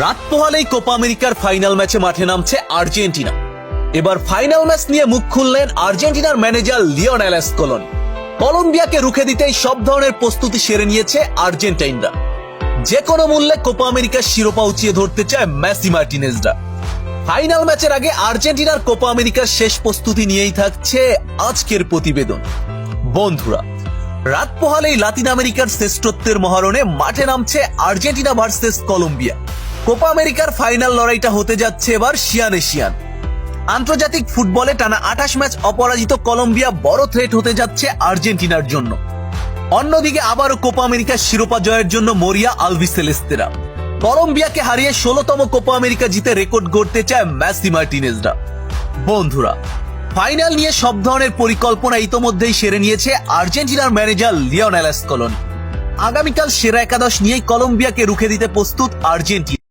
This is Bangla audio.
রাত পোহালেই কোপা আমেরিকার ফাইনাল ম্যাচে মাঠে নামছে আর্জেন্টিনা। এবার ফাইনাল ম্যাচ নিয়ে মুখ খুললেন আর্জেন্টিনার ম্যানেজার লিওনেল স্কলোনি। কলম্বিয়াকে রুখে দিতেই সব ধরনের প্রস্তুতি সেরে নিয়েছে আর্জেন্টাইনরা। যে কোনো মূল্যে কোপা আমেরিকার শিরোপা উঁচিয়ে ধরতে চায় মেসি মার্টিনেজরা। ফাইনাল ম্যাচের আগে আর্জেন্টিনার কোপা আমেরিকার শেষ প্রস্তুতি নিয়েই থাকছে আজকের প্রতিবেদন। বন্ধুরা, রাত পোহালেই লাতিন আমেরিকার শ্রেষ্ঠত্বের মহারণে মাঠে নামছে আর্জেন্টিনা ভার্সেস কলম্বিয়া। কোপা আমেরিকার ফাইনাল লড়াইটা হতে যাচ্ছে এবার শিয়ানে শিয়ান। আন্তর্জাতিক ফুটবলে টানা 28 ম্যাচ অপরাজিত কলম্বিয়া বড় থ্রেট হতে যাচ্ছে আর্জেন্টিনার জন্য। অন্যদিকে আবারও কোপা আমেরিকার শিরোপা জয়ের জন্য মরিয়া আলবিসেলেস্তেরা। কলম্বিয়াকে হারিয়ে 16তম কোপা আমেরিকা জিতে রেকর্ড গড়তে চায় মেসি মার্টিনেজরা। বন্ধুরা, ফাইনাল নিয়ে সব ধরনের পরিকল্পনা ইতোমধ্যেই সেরে নিয়েছে আর্জেন্টিনার ম্যানেজার লিওনেল স্কলোনি। আগামীকাল সেরা একাদশ নিয়েই কলম্বিয়াকে রুখে দিতে প্রস্তুত আর্জেন্টিনা।